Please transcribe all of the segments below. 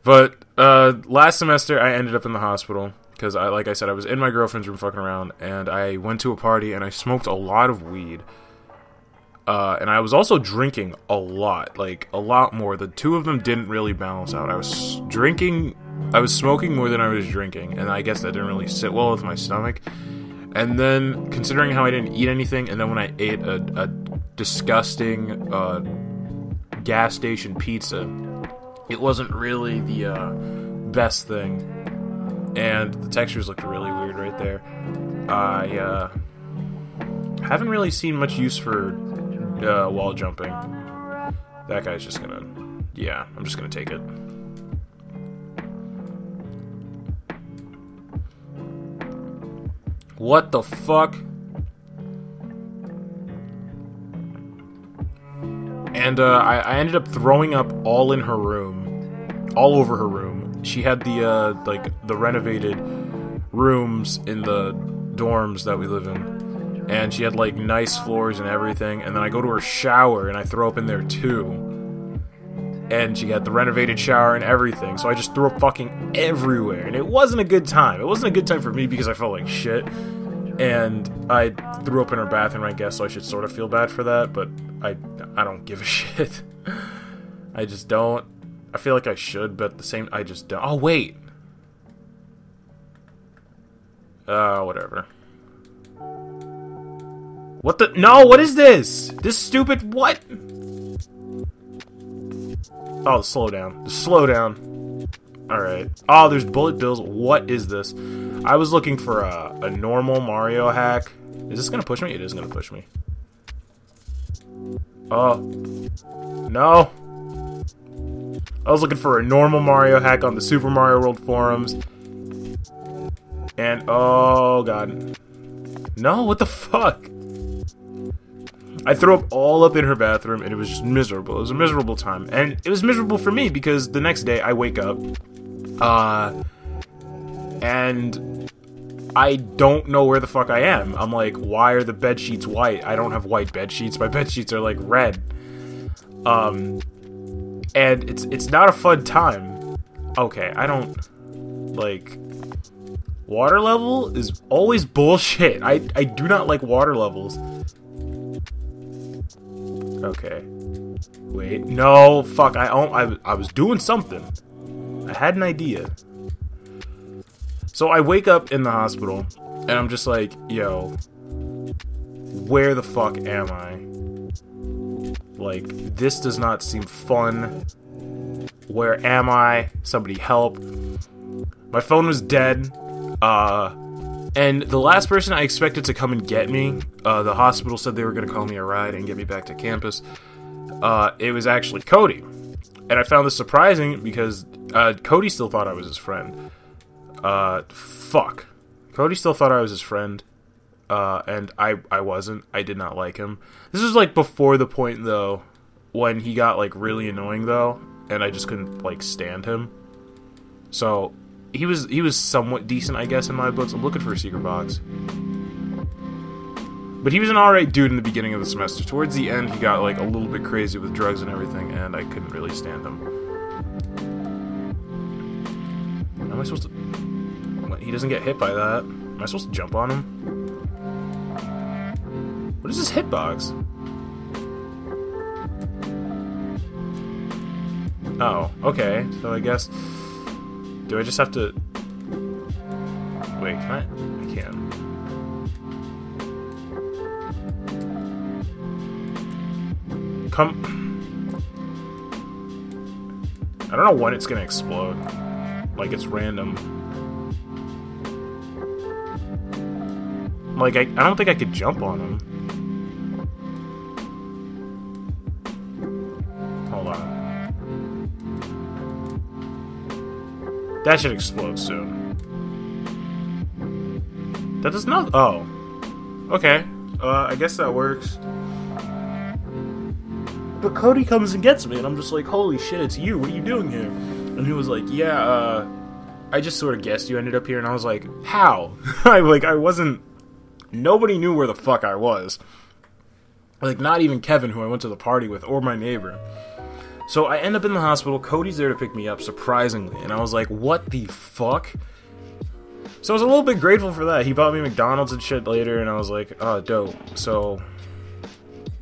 But last semester I ended up in the hospital because like I said, I was in my girlfriend's room fucking around, and I went to a party and I smoked a lot of weed. And I was also drinking a lot, like a lot more. The two of them didn't really balance out. I was smoking more than I was drinking, and I guess that didn't really sit well with my stomach. And then, considering how I didn't eat anything, and then when I ate a disgusting gas station pizza, it wasn't really the best thing. And the textures looked really weird right there. I haven't really seen much use for wall jumping. That guy's just gonna... Yeah, I'm just gonna take it. What the fuck? And I ended up throwing up all in her room. All over her room. She had the, like, the renovated rooms in the dorms that we live in. And she had, like, nice floors and everything. And then I go to her shower and I throw up in there, too. And she had the renovated shower and everything. So I just threw up fucking everywhere. And it wasn't a good time. It wasn't a good time for me because I felt like shit. And I threw up in her bathroom, I guess, so I should sort of feel bad for that. But I don't give a shit. I just don't. I feel like I should, but at the same... I just don't. Oh, wait. Whatever. What the... No, what is this? This stupid... What? Oh, slow down. Just slow down. Alright. Oh, there's bullet bills. What is this? I was looking for a normal Mario hack. Is this gonna push me? It is gonna push me. Oh. No. I was looking for a normal Mario hack on the Super Mario World forums. And, oh god. No, what the fuck? I threw up all up in her bathroom, and it was just miserable. It was a miserable time. And it was miserable for me, because the next day I wake up, and I don't know where the fuck I am. I'm like, why are the bed sheets white? I don't have white bed sheets. My bed sheets are, like, red. And it's not a fun time. Okay, I don't, like... Water level is always bullshit. I do not like water levels. Okay. Wait. No, fuck. I was doing something. I had an idea. So I wake up in the hospital, and I'm just like, yo, where the fuck am I? Like, this does not seem fun. Where am I? Somebody help. My phone was dead. And the last person I expected to come and get me, the hospital said they were going to call me a ride and get me back to campus. It was actually Cody. And I found this surprising because, Cody still thought I was his friend. Fuck. Cody still thought I was his friend. And I wasn't. I did not like him. This was, like, before the point, though, when he got, like, really annoying, though, and I just couldn't, like, stand him. So... He was somewhat decent, I guess, in my books. I'm looking for a secret box. But he was an alright dude in the beginning of the semester. Towards the end, he got, like, a little bit crazy with drugs and everything, and I couldn't really stand him. How am I supposed to... What? He doesn't get hit by that. Am I supposed to jump on him? What is this hitbox? Oh, okay. So I guess... Do I just have to... Wait, can I? I can. Come... I don't know when it's gonna explode. Like, it's random. Like, I don't think I could jump on him. Hold on. That should explode soon. That does not... Oh. Okay. I guess that works. But Cody comes and gets me, and I'm just like, holy shit, it's you. What are you doing here? And he was like, yeah, I just sort of guessed you ended up here. And I was like, how? I wasn't... Nobody knew where the fuck I was. Like, not even Kevin, who I went to the party with, or my neighbor. So I end up in the hospital. Cody's there to pick me up, surprisingly. And I was like, what the fuck? So I was a little bit grateful for that. He bought me McDonald's and shit later, and I was like, oh, dope. So,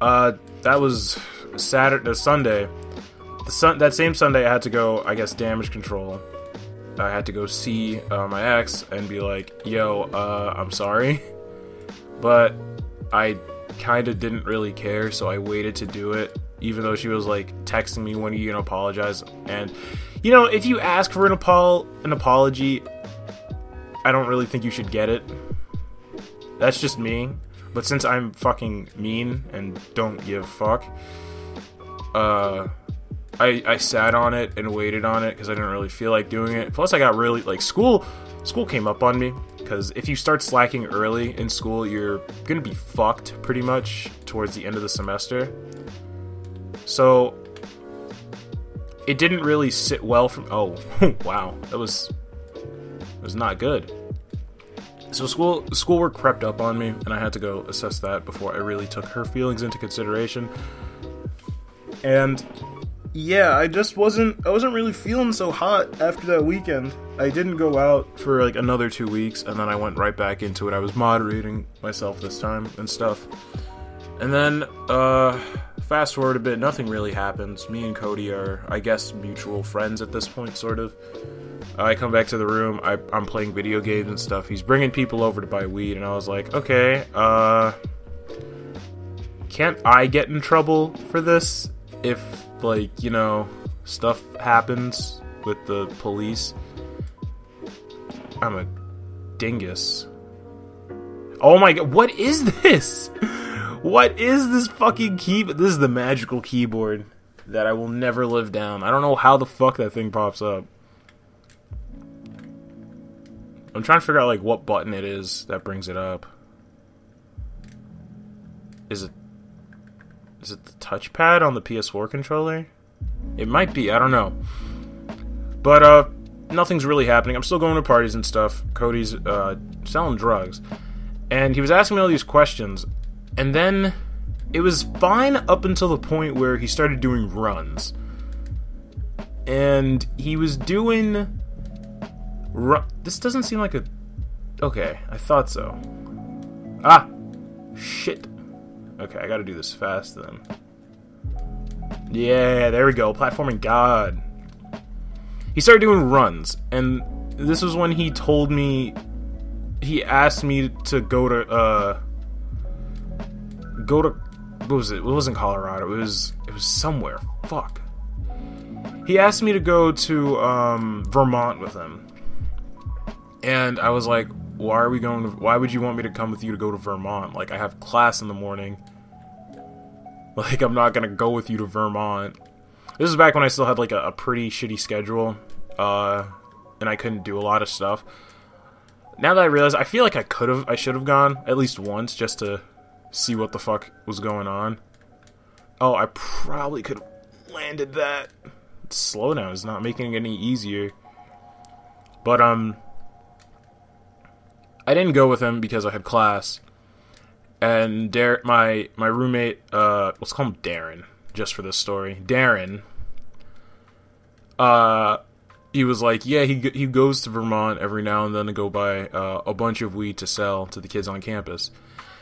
that was Sunday. That same Sunday, I had to go, I guess, damage control. I had to go see my ex and be like, yo, I'm sorry. But I kind of didn't really care, so I waited to do it. Even though she was, like, texting me, when are you gonna apologize? And, you know, if you ask for an apology, I don't really think you should get it. That's just me. But since I'm fucking mean and don't give a fuck, I sat on it and waited on it because I didn't really feel like doing it. Plus, I got really, like, school came up on me. Because if you start slacking early in school, you're gonna be fucked pretty much towards the end of the semester. So it didn't really sit well from. Oh, wow, that was not good. So schoolwork crept up on me, and I had to go assess that before I really took her feelings into consideration. And yeah, I wasn't really feeling so hot after that weekend. I didn't go out for like another 2 weeks, and then I went right back into it. I was moderating myself this time and stuff. And then, fast forward a bit, nothing really happens. Me and Cody are, I guess, mutual friends at this point, sort of. I come back to the room, I'm playing video games and stuff. He's bringing people over to buy weed, and I was like, okay, can't I get in trouble for this if, like, you know, stuff happens with the police? I'm a dingus. Oh my god, what is this? What is this fucking keyboard? This is the magical keyboard that I will never live down. I don't know how the fuck that thing pops up. I'm trying to figure out, like, what button it is that brings it up. Is it the touchpad on the PS4 controller? It might be, I don't know. But, nothing's really happening. I'm still going to parties and stuff. Cody's, selling drugs. And he was asking me all these questions. And then it was fine up until the point where he started doing runs. And he was doing... This doesn't seem like a... Okay, I thought so. Ah! Shit. Okay, I gotta do this fast then. Yeah, there we go. Platforming God. He started doing runs. And this was when he told me... He asked me to go to, what was it? It wasn't Colorado. It was somewhere. Fuck. He asked me to go to, Vermont with him. And I was like, why would you want me to come with you to go to Vermont? Like, I have class in the morning. Like, I'm not gonna go with you to Vermont. This is back when I still had, like, a pretty shitty schedule. And I couldn't do a lot of stuff. Now that I realize, I feel like I should have gone at least once just to see what the fuck was going on. Oh, I probably could have landed that. Slowdown is not making it any easier. But, I didn't go with him because I had class. And my roommate, let's call him Darren, just for this story. Darren, he was like, yeah, he goes to Vermont every now and then to go buy a bunch of weed to sell to the kids on campus.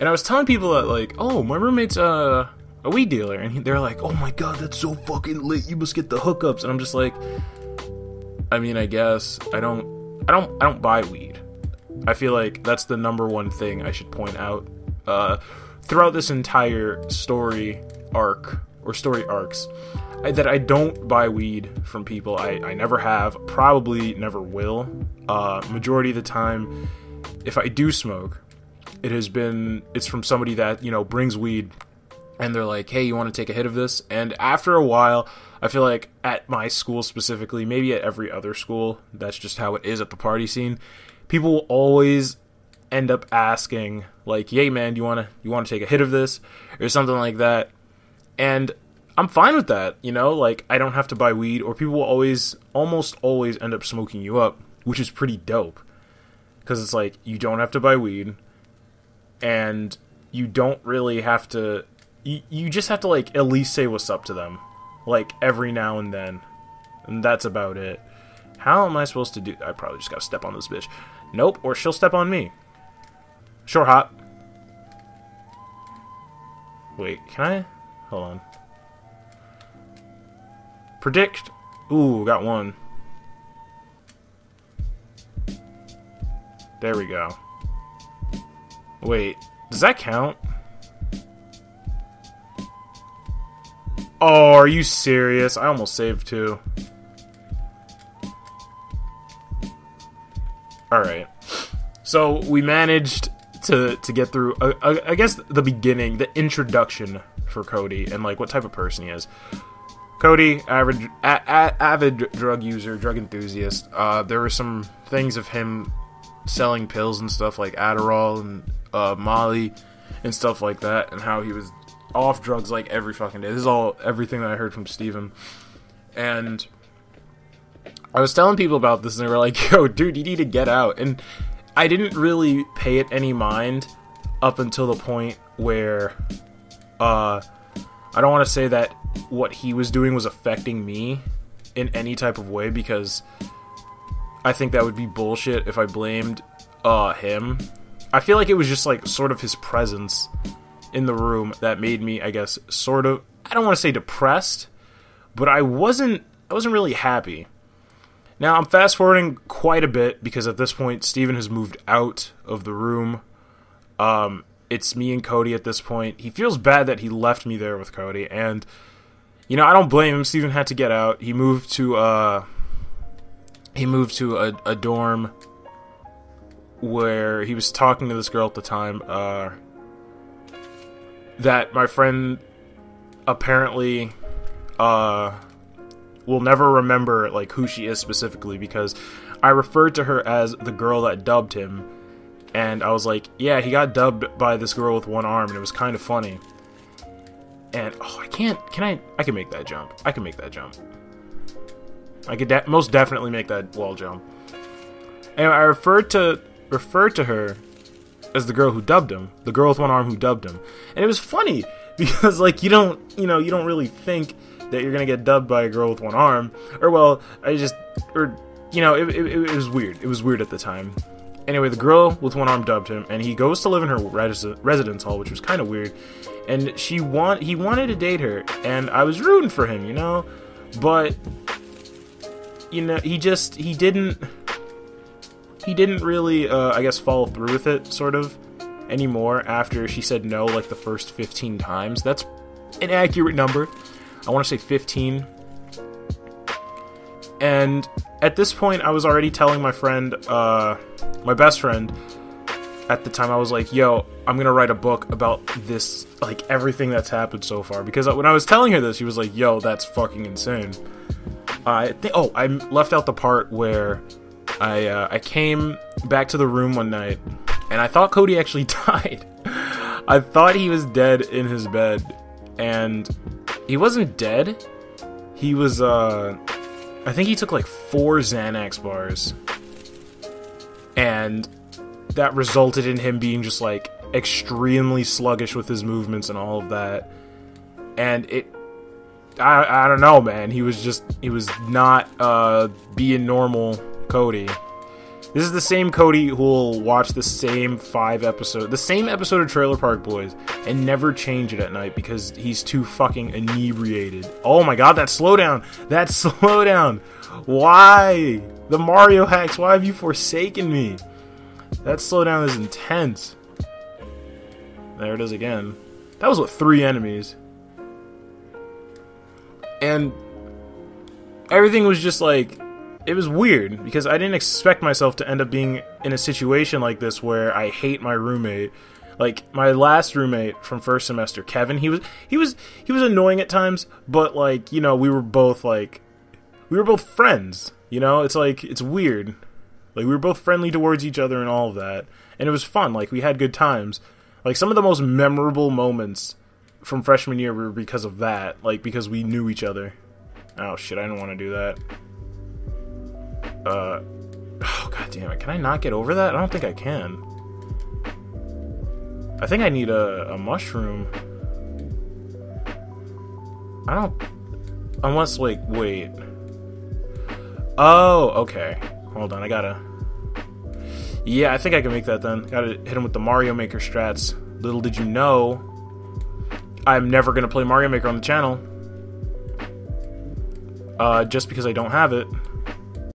And I was telling people that, like, oh, my roommate's a weed dealer, and they're like, oh my god, that's so fucking lit, you must get the hookups. And I'm just like, I mean, I guess I don't buy weed. I feel like that's the number one thing I should point out throughout this entire story arc or story arcs. That I don't buy weed from people. I never have, probably never will. Majority of the time, if I do smoke, it's from somebody that, you know, brings weed, and they're like, hey, you want to take a hit of this? And after a while, I feel like at my school specifically, maybe at every other school, that's just how it is at the party scene, people will always end up asking, like, hey man, do you want to take a hit of this? Or something like that. And I'm fine with that, you know, like, I don't have to buy weed, or people will almost always end up smoking you up, which is pretty dope, because it's like, you don't have to buy weed, and you don't really have to, you just have to, like, at least say what's up to them, like, every now and then. And that's about it. How am I supposed to do... I probably just gotta step on this bitch. Nope, or she'll step on me. Short hop. Wait, can I... Hold on. Predict. Ooh, got one. There we go. Wait, does that count? Oh, are you serious? I almost saved too. Alright. So, we managed to get through, I guess, the beginning, the introduction for Cody, and, like, what type of person he is. Cody, avid drug user, drug enthusiast. There were some things of him selling pills and stuff like Adderall and Molly and stuff like that, and how he was off drugs like every fucking day. This is all everything that I heard from Steven. And I was telling people about this, and they were like, yo, dude, you need to get out. And I didn't really pay it any mind up until the point where I don't want to say that what he was doing was affecting me in any type of way, because I think that would be bullshit if I blamed him. I feel like it was just like sort of his presence in the room that made me, I guess, sort of, I don't want to say depressed, but I wasn't really happy. Now, I'm fast forwarding quite a bit, because at this point, Steven has moved out of the room. It's me and Cody at this point. He feels bad that he left me there with Cody, and, you know, I don't blame him. Steven had to get out. He moved to a dorm where he was talking to this girl at the time, that my friend apparently will never remember, like, who she is specifically, because I referred to her as the girl that dubbed him, and I was like, yeah, he got dubbed by this girl with one arm, and it was kind of funny. And, oh, I can make that jump. I can make that jump. I could most definitely make that wall jump. Anyway, I referred to her as the girl who dubbed him, the girl with one arm who dubbed him, and it was funny because, like, you don't really think that you're gonna get dubbed by a girl with one arm, or well, it was weird. It was weird at the time. Anyway, the girl with one arm dubbed him, and he goes to live in her residence hall, which was kind of weird. And he wanted to date her, and I was rooting for him, but he didn't really, I guess, follow through with it, sort of, anymore after she said no, like, the first 15 times. That's an accurate number. I want to say 15. And at this point, I was already telling my friend, my best friend, at the time, I was like, yo, I'm going to write a book about this, like, everything that's happened so far. Because when I was telling her this, she was like, yo, that's fucking insane. I left out the part where I came back to the room one night, and I thought Cody actually died. I thought he was dead in his bed, and he wasn't dead. He was, I think he took like 4 Xanax bars, and that resulted in him being just like extremely sluggish with his movements and all of that. And I don't know, man. He was not being normal Cody. This is the same Cody who will watch the same episode of Trailer Park Boys and never change it at night because he's too fucking inebriated. Oh my god, that slowdown! That slowdown! Why? The Mario hacks, why have you forsaken me? That slowdown is intense. There it is again. That was, 3 enemies? And everything was just like, it was weird, because I didn't expect myself to end up being in a situation like this where I hate my roommate. Like, my last roommate from first semester, Kevin, he was annoying at times, but, like, we were both friends, It's like, it's weird. Like, we were both friendly towards each other and all of that, and it was fun. Like, we had good times. Like, some of the most memorable moments from freshman year were because of that, like, because we knew each other. Oh shit, I didn't want to do that. Oh, god damn it. Can I not get over that? I don't think I can. I think I need a mushroom. Unless, like, wait. Oh, okay. Hold on, I gotta... Yeah, I think I can make that then. Gotta hit him with the Mario Maker strats. Little did you know, I'm never gonna play Mario Maker on the channel. Just because I don't have it.